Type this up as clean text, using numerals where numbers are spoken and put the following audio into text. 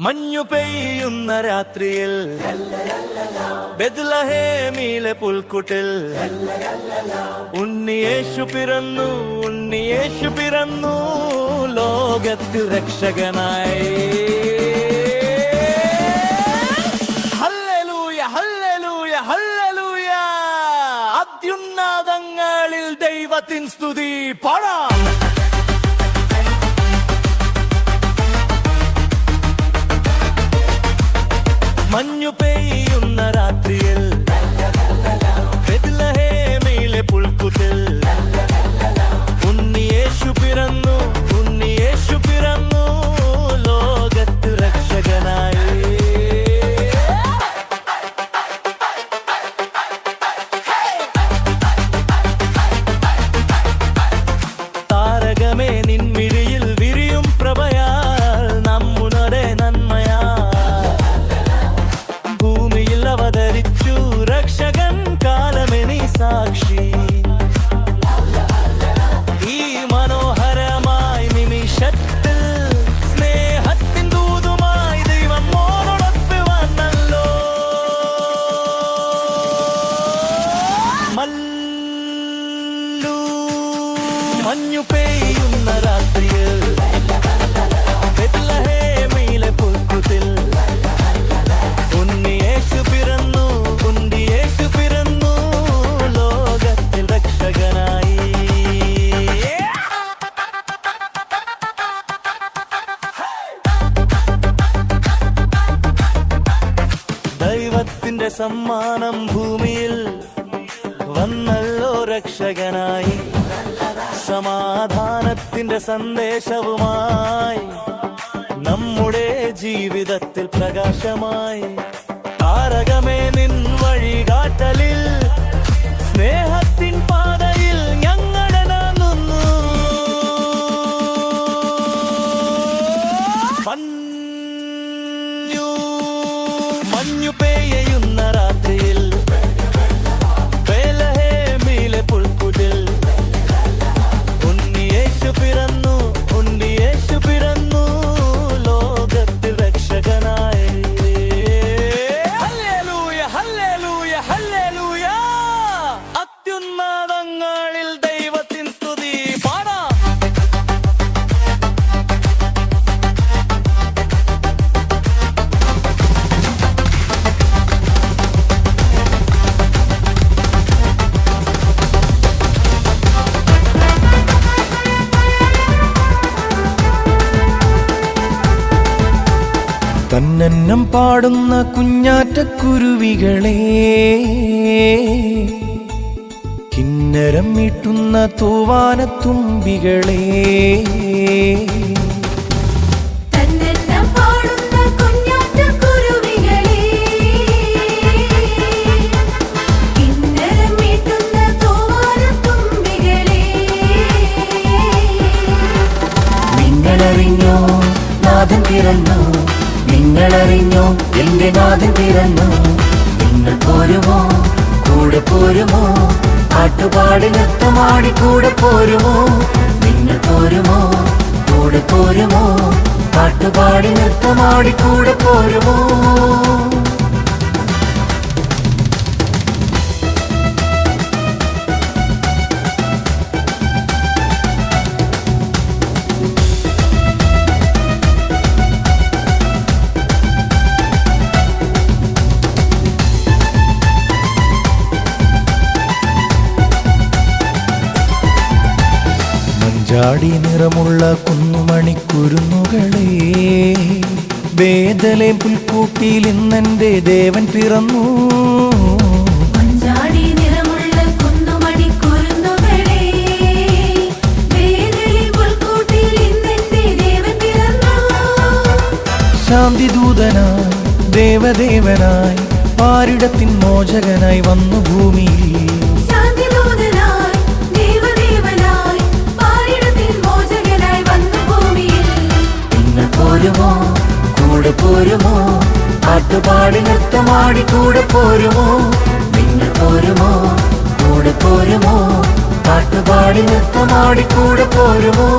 മഞ്ഞു പെയ്യുന്ന രാത്രിയിൽ ബെത്ലഹേമിലെ പുൽക്കുട്ടിൽ ഉണ്ണിയേശു പിറന്നു, ഉണ്ണിയേശു പിറന്നു ലോകത്തിൽ രക്ഷകനായി. Hallelujah, hallelujah, hallelujah. അത്യുന്നതങ്ങളിൽ ദൈവത്തിൻ സ്തുതി പാടാം. മഞ്ഞു പെയ്യുന്ന രാത്രിയിൽ ബെത്ലഹേമിലെ പുൽക്കുട്ടിൽ ഉണ്ണിയേശു പിറന്നു, ഉണ്ണിയേശു പിറന്നു ലോകത്തിൽ രക്ഷകനായി. താരകമേ നിൻമിഴിയിൽ വിരിയും പ്രഭയാൽ നമ്മുടെ നന്മയാ അവതരിച്ചു രക്ഷകൻ, കാലമെനി സാക്ഷി. ഈ മനോഹരമായി നിമിഷത്തിൽ സ്നേഹത്തിൻ ദൂതുമായി ദൈവം മോനോടൊപ്പ് വന്നല്ലോ. മഞ്ഞു പെയ്യുന്ന രാത്രിയിൽ ബെത്ലഹേമിലെ പുൽക്കുട്ടിൽ ഉണ്ണിയേശു പിറന്നു, ഉണ്ണിയേശു പിറന്നു ലോകത്തിൽ രക്ഷകനായി. ദൈവത്തിന്റെ സമ്മാനം ഭൂമിയിൽ വന്നല്ലോ രക്ഷകനായി. സമാധാനത്തിന്റെ സന്ദേശവുമായി നമ്മുടെ ജീവിതത്തിൽ പ്രകാശമായി. താരകമേ നിൻ വഴികാട്ടലിൽ സ്നേഹത്തിൻ പാതയിൽ ഞങ്ങളെ നാങ്ങുന്നു. മഞ്ഞു പെയ്യുന്ന രാത്രിയിൽ ബെത്ലഹേമിലെ പുൽക്കുട്ടിൽ ഉണ്ണിയേശു പിറന്നു, ഉണ്ണിയേശു പിറന്നു ലോകത്തിൽ രക്ഷകനായി. അത്യുന്നതങ്ങളിൽ ദൈവത്തിൻ സ്തുതി പാടാം. തന്നന്നം പാടുന്ന കുഞ്ഞാറ്റക്കുരുവികളെ, കിന്നരം മീട്ടുന്ന തൂവാനത്തുമ്പികളെ, നിങ്ങളറിഞ്ഞോ നാഥൻ പിറന്നു, നിങ്ങളറിഞ്ഞോ എന്റെ നാഥൻ പിറന്നു. നിങ്ങൾ പോരുമോ, കൂടെ പോരുമോ, പാട്ടുപാടി നൃത്തമാടി കൂടെ പോരുമോ. നിങ്ങൾ പോരുമോ, കൂടെ പോരുമോ, പാട്ടുപാടി നൃത്തമാടി കൂടെ പോരുമോ. ജാടി നിറമുള്ള കുന്നുമണിക്കുരുന്നുകളെ, ബേഥലേം പുൽക്കൂട്ടിൽ ഇന്നെന്റെ ദേവൻ പിറന്നു. ശാന്തിദൂതനായി ദേവദേവനായി പാരിടത്തിൻ മോചകനായി വന്നു ഭൂമിയിൽ. പോരുമോ, കൂടെ പോരുമോ, പാട്ടുപാടി നൃത്തമാടി കൂടെ പോരുമോ. നിങ്ങൾ പോരുമോ, കൂടെ പോരുമോ, പാട്ടുപാടി നൃത്തമാടി കൂടെ പോരുമോ.